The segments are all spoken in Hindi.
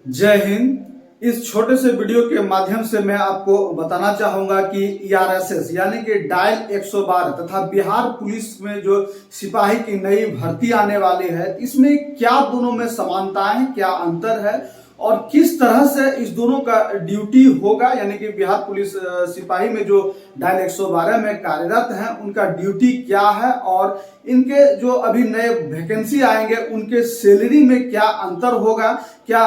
जय हिंद। इस छोटे से वीडियो के माध्यम से मैं आपको बताना चाहूंगा कि ईआरएसएस यानी कि डायल 112 तथा बिहार पुलिस में जो सिपाही की नई भर्ती आने वाली है, इसमें क्या दोनों में समानताएं हैं, क्या अंतर है और किस तरह से इस दोनों का ड्यूटी होगा। यानी कि बिहार पुलिस सिपाही में जो डायल 112 में कार्यरत हैं उनका ड्यूटी क्या है और इनके जो अभी नए वैकेंसी आएंगे उनके सैलरी में क्या अंतर होगा, क्या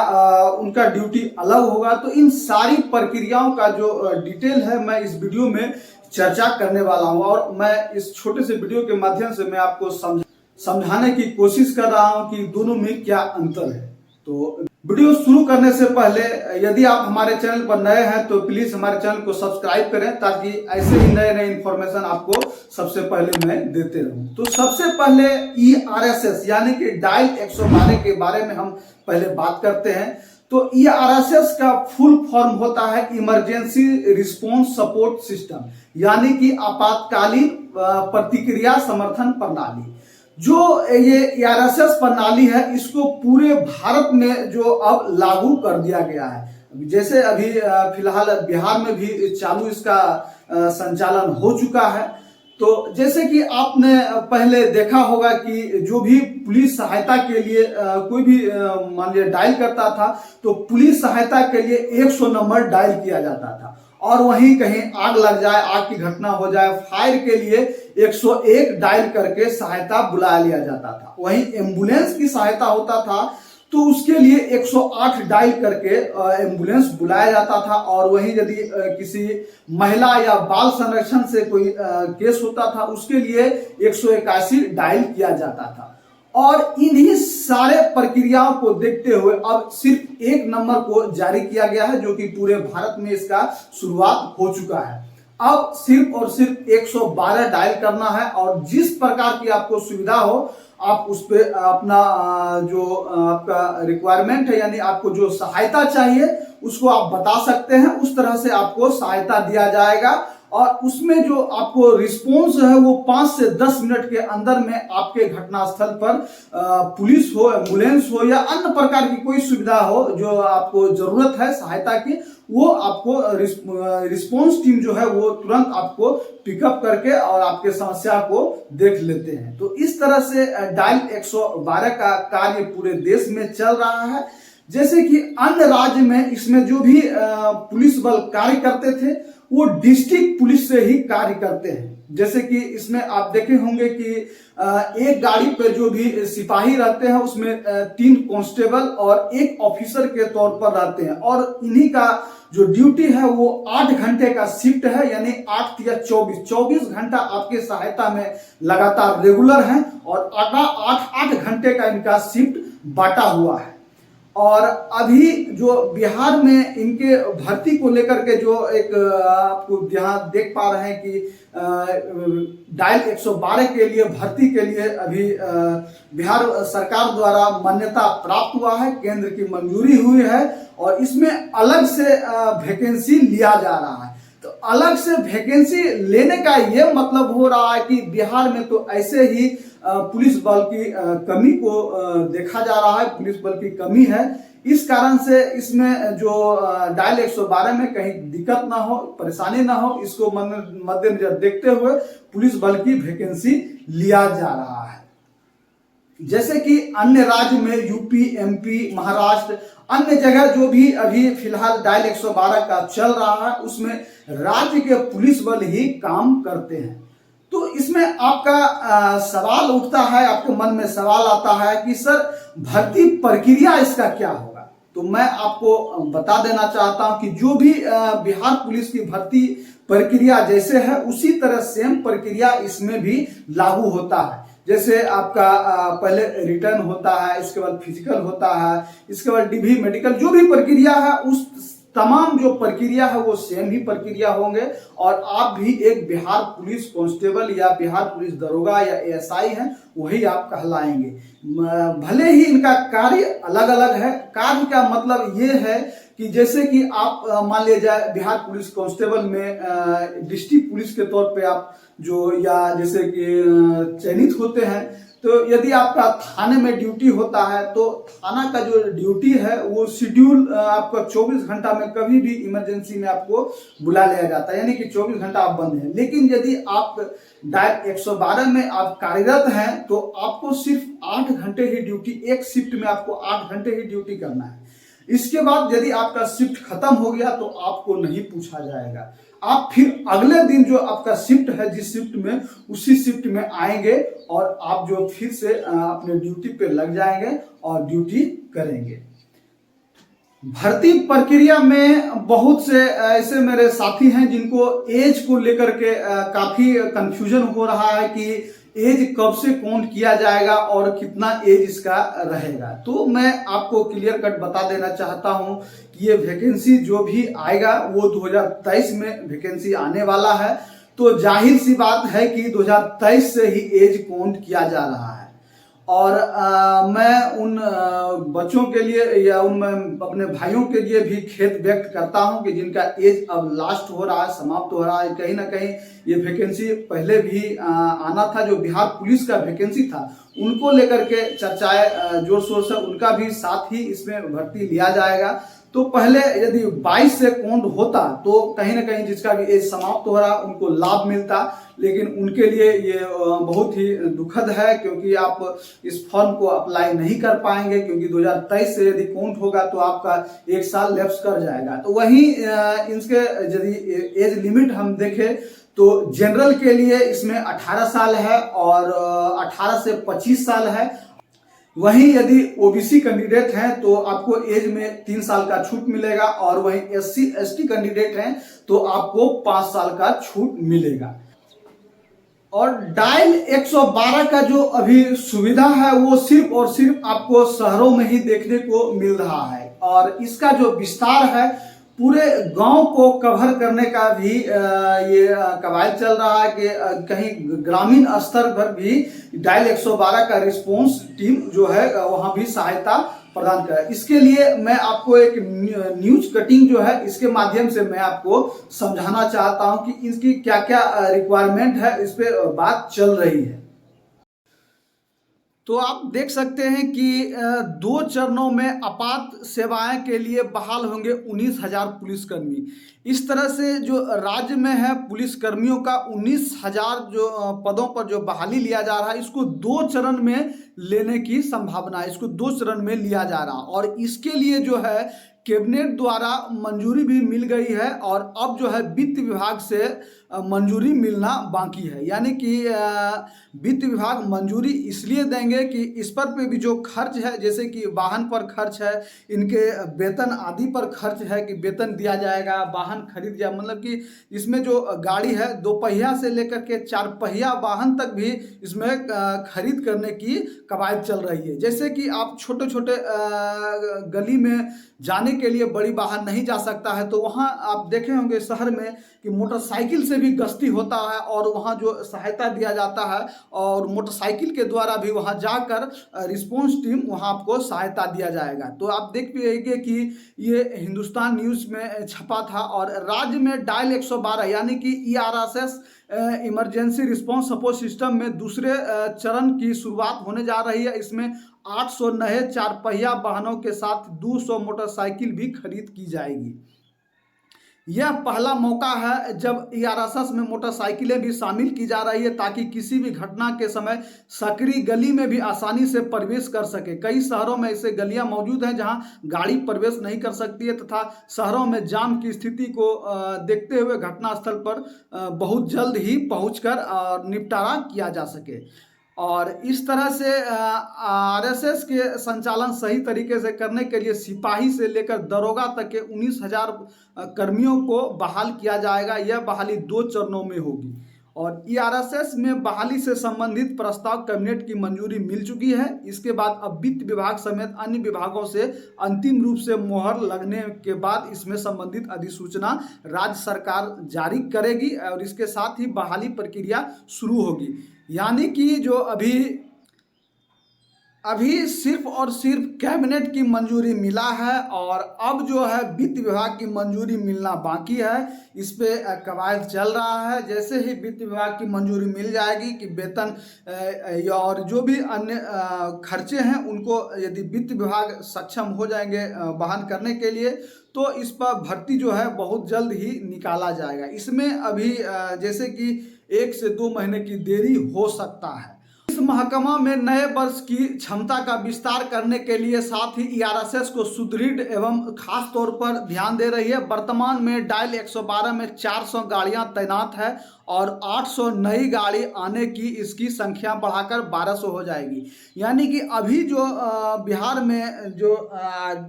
उनका ड्यूटी अलग होगा। तो इन सारी प्रक्रियाओं का जो डिटेल है मैं इस वीडियो में चर्चा करने वाला हूं और मैं इस छोटे से वीडियो के माध्यम से मैं आपको समझाने की कोशिश कर रहा हूं कि दोनों में क्या अंतर है। तो वीडियो शुरू करने से पहले यदि आप हमारे चैनल पर नए हैं तो प्लीज हमारे चैनल को सब्सक्राइब करें ताकि ऐसे ही नए नए इंफॉर्मेशन आपको सबसे पहले मैं देते रहूं। तो सबसे पहले ईआरएसएस यानी कि डायल 112 के बारे में हम पहले बात करते हैं। तो ईआरएसएस का फुल फॉर्म होता है इमरजेंसी रिस्पॉन्स सपोर्ट सिस्टम, यानी कि आपातकालीन प्रतिक्रिया समर्थन प्रणाली। जो ये ईआरएसएस प्रणाली है इसको पूरे भारत में जो अब लागू कर दिया गया है। जैसे अभी फिलहाल बिहार में भी चालू इसका संचालन हो चुका है। तो जैसे कि आपने पहले देखा होगा कि जो भी पुलिस सहायता के लिए कोई भी मान लिया डायल करता था तो पुलिस सहायता के लिए 100 नंबर डायल किया जाता था और वहीं कहीं आग लग जाए, आग की घटना हो जाए, फायर के लिए 101 डायल करके सहायता बुला लिया जाता था। वहीं एम्बुलेंस की सहायता होता था तो उसके लिए 108 डायल करके एम्बुलेंस बुलाया जाता था और वहीं यदि किसी महिला या बाल संरक्षण से कोई केस होता था उसके लिए 181 डायल किया जाता था। और इन्हीं सारे प्रक्रियाओं को देखते हुए अब सिर्फ एक नंबर को जारी किया गया है जो कि पूरे भारत में इसका शुरुआत हो चुका है। अब सिर्फ और सिर्फ 112 डायल करना है और जिस प्रकार की आपको सुविधा हो आप उस पे अपना जो आपका रिक्वायरमेंट है यानी आपको जो सहायता चाहिए उसको आप बता सकते हैं, उस तरह से आपको सहायता दिया जाएगा और उसमें जो आपको रिस्पॉन्स है वो 5 से 10 मिनट के अंदर में आपके घटनास्थल पर पुलिस हो, एम्बुलेंस हो या अन्य प्रकार की कोई सुविधा हो जो आपको जरूरत है सहायता की, वो आपको रिस्पॉन्स टीम जो है वो तुरंत आपको पिकअप करके और आपके समस्या को देख लेते हैं। तो इस तरह से डायल 112 का कार्य पूरे देश में चल रहा है। जैसे कि अन्य राज्य में इसमें जो भी पुलिस बल कार्य करते थे वो डिस्ट्रिक्ट पुलिस से ही कार्य करते हैं। जैसे कि इसमें आप देखे होंगे कि एक गाड़ी पे जो भी सिपाही रहते हैं उसमें 3 कांस्टेबल और 1 ऑफिसर के तौर पर रहते हैं और इन्हीं का जो ड्यूटी है वो 8 घंटे का शिफ्ट है, यानी 8 या 24 घंटा आपके सहायता में लगातार रेगुलर है और 8 घंटे का इनका शिफ्ट बांटा हुआ है। और अभी जो बिहार में इनके भर्ती को लेकर के जो एक आपको यहाँ देख पा रहे हैं कि डायल 112 के लिए भर्ती के लिए अभी बिहार सरकार द्वारा मान्यता प्राप्त हुआ है, केंद्र की मंजूरी हुई है और इसमें अलग से वैकेंसी लिया जा रहा है। तो अलग से वैकेंसी लेने का ये मतलब हो रहा है कि बिहार में तो ऐसे ही पुलिस बल की कमी को देखा जा रहा है, पुलिस बल की कमी है। इस कारण से इसमें जो डायल 112 में कहीं दिक्कत ना हो, परेशानी ना हो, इसको मद्देनजर देखते हुए पुलिस बल की वैकेंसी लिया जा रहा है। जैसे कि अन्य राज्य में यूपी, एमपी, महाराष्ट्र, अन्य जगह जो भी अभी फिलहाल डायल 112 का चल रहा है उसमें राज्य के पुलिस बल ही काम करते हैं। तो इसमें आपका सवाल उठता है, आपके मन में सवाल आता है कि सर भर्ती प्रक्रिया इसका क्या होगा। तो मैं आपको बता देना चाहता हूं कि जो भी बिहार पुलिस की भर्ती प्रक्रिया जैसे है उसी तरह सेम प्रक्रिया इसमें भी लागू होता है। जैसे आपका पहले रिटर्न होता है, इसके बाद फिजिकल होता है, इसके बाद डीवी मेडिकल, जो भी प्रक्रिया है उस तमाम जो प्रक्रिया है वो सेम ही प्रक्रिया होंगे और आप भी एक बिहार पुलिस कांस्टेबल या बिहार पुलिस दरोगा या एएसआई हैं वही आप कहलाएंगे। भले ही इनका कार्य अलग अलग है। कार्य का मतलब ये है कि जैसे कि आप मान लीजिए बिहार पुलिस कांस्टेबल में डिस्ट्रिक्ट पुलिस के तौर पे आप जो या जैसे कि चयनित होते हैं तो यदि आपका थाने में ड्यूटी होता है तो थाना का जो ड्यूटी है वो शेड्यूल आपका 24 घंटा में कभी भी इमरजेंसी में आपको बुला लिया जाता है, यानी कि 24 घंटा आप बंद हैं। लेकिन यदि आप डायल 112 में आप कार्यरत हैं तो आपको सिर्फ 8 घंटे ही ड्यूटी, एक शिफ्ट में आपको 8 घंटे ही ड्यूटी करना है। इसके बाद यदि आपका शिफ्ट खत्म हो गया तो आपको नहीं पूछा जाएगा। आप फिर अगले दिन जो आपका शिफ्ट है, जिस शिफ्ट में, उसी शिफ्ट में आएंगे और आप जो फिर से अपने ड्यूटी पे लग जाएंगे और ड्यूटी करेंगे। भर्ती प्रक्रिया में बहुत से ऐसे मेरे साथी हैं जिनको एज को लेकर के काफी कंफ्यूजन हो रहा है कि एज कब से काउंट किया जाएगा और कितना एज इसका रहेगा। तो मैं आपको क्लियर कट बता देना चाहता हूं कि ये वैकेंसी जो भी आएगा वो 2023 में वैकेंसी आने वाला है। तो जाहिर सी बात है कि 2023 से ही एज काउंट किया जा रहा है। और मैं उन बच्चों के लिए या उन अपने भाइयों के लिए भी खेद व्यक्त करता हूं कि जिनका एज अब लास्ट हो रहा है, समाप्त हो रहा है। कहीं ना कहीं ये वैकेंसी पहले भी आना था, जो बिहार पुलिस का वैकेंसी था उनको लेकर के चर्चाएं जोर शोर से, उनका भी साथ ही इसमें भर्ती लिया जाएगा। तो पहले यदि 22 से काउंट होता तो कहीं ना कहीं जिसका भी एज समाप्त हो रहा उनको लाभ मिलता, लेकिन उनके लिए ये बहुत ही दुखद है क्योंकि आप इस फॉर्म को अप्लाई नहीं कर पाएंगे, क्योंकि 2023 से यदि काउंट होगा तो आपका 1 साल लैप्स कर जाएगा। तो वहीं इसके यदि एज लिमिट हम देखें तो जनरल के लिए इसमें 18 साल है और 18 से 25 साल है। वहीं यदि ओबीसी कैंडिडेट हैं तो आपको एज में 3 साल का छूट मिलेगा, और वहीं SC ST कैंडिडेट हैं तो आपको 5 साल का छूट मिलेगा। और डायल 112 का जो अभी सुविधा है वो सिर्फ और सिर्फ आपको शहरों में ही देखने को मिल रहा है, और इसका जो विस्तार है पूरे गांव को कवर करने का भी ये कवायद चल रहा है कि कहीं ग्रामीण स्तर पर भी डायल 112 का रिस्पांस टीम जो है वहां भी सहायता प्रदान करे। इसके लिए मैं आपको एक न्यूज कटिंग जो है इसके माध्यम से मैं आपको समझाना चाहता हूं कि इसकी क्या क्या रिक्वायरमेंट है, इस पे बात चल रही है। तो आप देख सकते हैं कि 2 चरणों में आपात सेवाएं के लिए बहाल होंगे 19,000 पुलिसकर्मी। इस तरह से जो राज्य में है पुलिसकर्मियों का 19,000 जो पदों पर जो बहाली लिया जा रहा है, इसको 2 चरण में लेने की संभावना है। इसको 2 चरण में लिया जा रहा, और इसके लिए जो है कैबिनेट द्वारा मंजूरी भी मिल गई है, और अब जो है वित्त विभाग से मंजूरी मिलना बाकी है। यानी कि वित्त विभाग मंजूरी इसलिए देंगे कि इस पर पे भी जो खर्च है, जैसे कि वाहन पर खर्च है, इनके वेतन आदि पर खर्च है कि वेतन दिया जाएगा, वाहन खरीद जाए, मतलब कि इसमें जो गाड़ी है 2 पहिया से लेकर के 4 पहिया वाहन तक भी इसमें खरीद करने की कवायद चल रही है। जैसे कि आप छोटे छोटे गली में जाने के लिए बड़ी वाहन नहीं जा सकता है, तो वहाँ आप देखे होंगे शहर में कि मोटरसाइकिल से भी गश्ती होता है, और वहाँ जो सहायता दिया जाता है, और मोटरसाइकिल के द्वारा भी वहाँ जाकर रिस्पांस टीम वहाँ आपको सहायता दिया जाएगा। तो आप देख पाएंगे कि ये हिंदुस्तान न्यूज़ में छपा था। और राज्य में डायल 112 यानी कि ERSS emergency response support system में दूसरे चरण की शुरुआत होने जा रही है। इसमें 800 नए 4 पहिया वाहनों के साथ 200 मोटरसाइकिल भी खरीद की जाएगी। यह पहला मौका है जब ERSS में मोटरसाइकिलें भी शामिल की जा रही है, ताकि किसी भी घटना के समय सकरी गली में भी आसानी से प्रवेश कर सके। कई शहरों में ऐसे गलियां मौजूद हैं जहां गाड़ी प्रवेश नहीं कर सकती है, तथा शहरों में जाम की स्थिति को देखते हुए घटनास्थल पर बहुत जल्द ही पहुंचकर निपटारा किया जा सके। और इस तरह से RSS के संचालन सही तरीके से करने के लिए सिपाही से लेकर दरोगा तक के 19,000 कर्मियों को बहाल किया जाएगा। यह बहाली 2 चरणों में होगी, और ERSS में बहाली से संबंधित प्रस्ताव कैबिनेट की मंजूरी मिल चुकी है। इसके बाद अब वित्त विभाग समेत अन्य विभागों से अंतिम रूप से मोहर लगने के बाद इसमें संबंधित अधिसूचना राज्य सरकार जारी करेगी, और इसके साथ ही बहाली प्रक्रिया शुरू होगी। यानी कि जो अभी अभी सिर्फ और सिर्फ कैबिनेट की मंजूरी मिला है और अब जो है वित्त विभाग की मंजूरी मिलना बाकी है। इस पे कवायद चल रहा है। जैसे ही वित्त विभाग की मंजूरी मिल जाएगी कि वेतन और जो भी अन्य खर्चे हैं उनको यदि वित्त विभाग सक्षम हो जाएंगे वहन करने के लिए, तो इस पर भर्ती जो है बहुत जल्द ही निकाला जाएगा। इसमें अभी जैसे कि 1 से 2 महीने की देरी हो सकता है। इस महकमा में नए वर्ष की क्षमता का विस्तार करने के लिए साथ ही ईआरएसएस को सुदृढ़ एवं खास तौर पर ध्यान दे रही है। वर्तमान में डायल 112 में 400 गाड़ियां तैनात है और 800 नई गाड़ी आने की इसकी संख्या बढ़ाकर 1200 हो जाएगी। यानी कि अभी जो बिहार में जो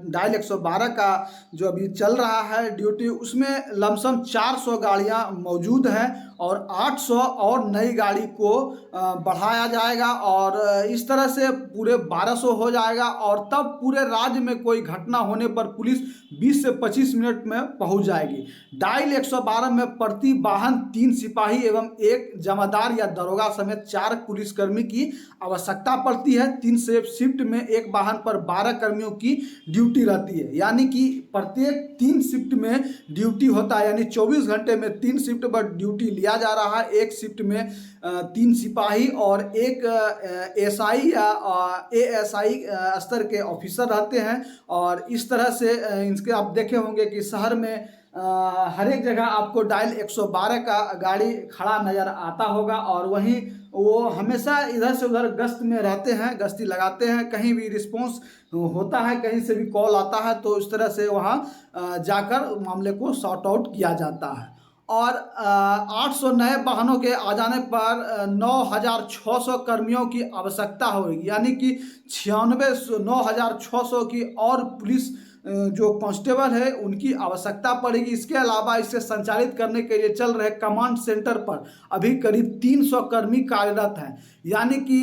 डायल 112 का जो अभी चल रहा है ड्यूटी, उसमें लमसम 400 गाड़ियां मौजूद हैं और 800 और नई गाड़ी को बढ़ाया जाएगा और इस तरह से पूरे 1200 हो जाएगा। और तब पूरे राज्य में कोई घटना होने पर पुलिस 20 से 25 मिनट में पहुंच जाएगी। डायल 112 में प्रति वाहन 3 सिपाही एवं 1 जमादार या दरोगा समेत 4 पुलिसकर्मी की आवश्यकता पड़ती है। 3 शिफ्ट में एक वाहन पर 12 कर्मियों की ड्यूटी रहती है। यानी कि प्रत्येक 3 शिफ्ट में ड्यूटी होता है, यानी 24 घंटे में 3 शिफ्ट पर ड्यूटी लिया जा रहा है। एक शिफ्ट में 3 सिपाही और 1 एसआई या एएसआई स्तर के ऑफिसर रहते हैं। और इस तरह से इसके आप देखे होंगे कि शहर में हर एक जगह आपको डायल 112 का गाड़ी खड़ा नज़र आता होगा और वहीं वो हमेशा इधर से उधर गश्त में रहते हैं, गश्ती लगाते हैं। कहीं भी रिस्पॉन्स होता है, कहीं से भी कॉल आता है तो इस तरह से वहाँ जाकर मामले को सॉर्ट आउट किया जाता है। और 800 नए वाहनों के आ जाने पर 9600 कर्मियों की आवश्यकता होगी। यानी कि 9600 की और पुलिस जो कांस्टेबल है उनकी आवश्यकता पड़ेगी। इसके अलावा इसे संचालित करने के लिए चल रहे कमांड सेंटर पर अभी करीब 300 कर्मी कार्यरत हैं। यानी कि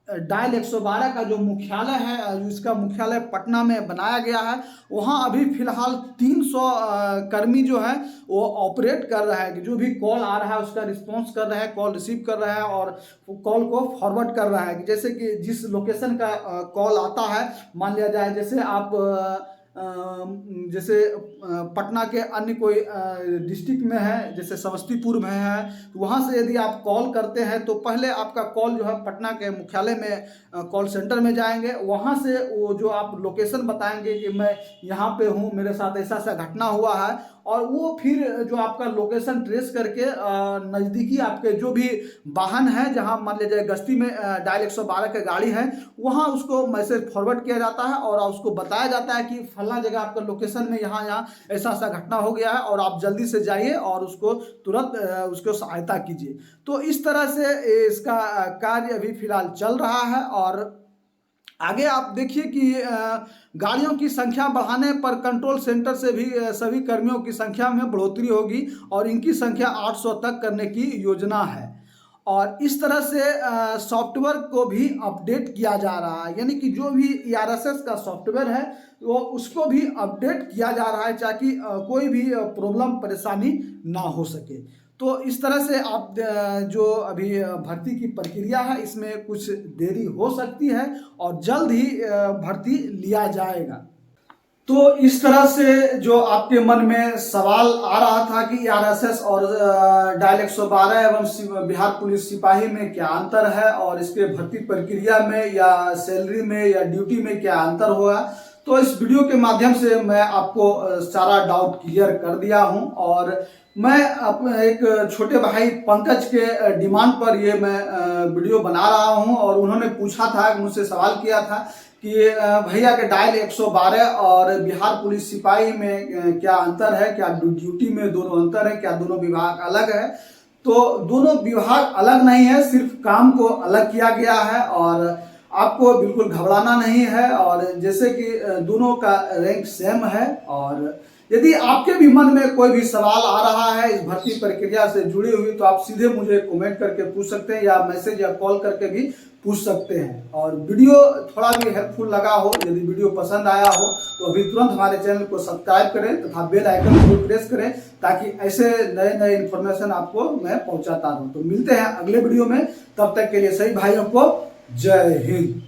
डायल 112 का जो मुख्यालय है, जिसका मुख्यालय पटना में बनाया गया है, वहाँ अभी फिलहाल 300 कर्मी जो हैं वो ऑपरेट कर रहा है कि जो भी कॉल आ रहा है उसका रिस्पॉन्स कर रहा है, कॉल रिसीव कर रहा है और कॉल को फॉरवर्ड कर रहा है। कि जैसे कि जिस लोकेशन का कॉल आता है, मान लिया जाए जैसे आप जैसे पटना के अन्य कोई डिस्ट्रिक्ट में है, जैसे समस्तीपुर में है, तो वहाँ से यदि आप कॉल करते हैं तो पहले आपका कॉल जो है पटना के मुख्यालय में कॉल सेंटर में जाएंगे। वहाँ से वो जो आप लोकेशन बताएंगे कि मैं यहाँ पे हूँ, मेरे साथ ऐसा ऐसा घटना हुआ है, और वो फिर जो आपका लोकेशन ट्रेस करके नज़दीकी आपके जो भी वाहन है, जहाँ मान लीजिए गश्ती में डायल 112 के गाड़ी है, वहाँ उसको मैसेज फॉरवर्ड किया जाता है और उसको बताया जाता है कि फला जगह आपका लोकेशन में यहाँ ऐसा ऐसा घटना हो गया है और आप जल्दी से जाइए और उसको तुरंत उसको सहायता कीजिए। तो इस तरह से इसका कार्य अभी फिलहाल चल रहा है। और आगे आप देखिए कि गाड़ियों की संख्या बढ़ाने पर कंट्रोल सेंटर से भी सभी कर्मियों की संख्या में बढ़ोतरी होगी और इनकी संख्या 800 तक करने की योजना है। और इस तरह से सॉफ्टवेयर को भी अपडेट किया जा रहा है। यानी कि जो भी ईआरएसएस का सॉफ्टवेयर है वो उसको भी अपडेट किया जा रहा है ताकि कोई भी प्रॉब्लम परेशानी ना हो सके। तो इस तरह से आप जो अभी भर्ती की प्रक्रिया है इसमें कुछ देरी हो सकती है और जल्द ही भर्ती लिया जाएगा। तो इस तरह से जो आपके मन में सवाल आ रहा था कि ईआरएसएस और डायल 112 एवं बिहार पुलिस सिपाही में क्या अंतर है और इसके भर्ती प्रक्रिया में या सैलरी में या ड्यूटी में क्या अंतर होगा, तो इस वीडियो के माध्यम से मैं आपको सारा डाउट क्लियर कर दिया हूं। और मैं अपने एक छोटे भाई पंकज के डिमांड पर ये मैं वीडियो बना रहा हूं और उन्होंने पूछा था, मुझसे सवाल किया था कि भैया के डायल 112 और बिहार पुलिस सिपाही में क्या अंतर है, क्या ड्यूटी में दोनों अंतर है, क्या दोनों विभाग अलग है। तो दोनों विभाग अलग नहीं है, सिर्फ काम को अलग किया गया है और आपको बिल्कुल घबराना नहीं है। और जैसे कि दोनों का रैंक सेम है। और यदि आपके भी मन में कोई भी सवाल आ रहा है इस भर्ती प्रक्रिया से जुड़ी हुई, तो आप सीधे मुझे कमेंट करके पूछ सकते हैं या मैसेज या कॉल करके भी पूछ सकते हैं। और वीडियो थोड़ा भी हेल्पफुल लगा हो, यदि वीडियो पसंद आया हो तो अभी तुरंत हमारे चैनल को सब्सक्राइब करें तथा बेल आइकन को प्रेस करें ताकि ऐसे नए नए इन्फॉर्मेशन आपको मैं पहुंचाता रहूं। तो मिलते हैं अगले वीडियो में, तब तक के लिए सभी भाइयों को जय हिंद।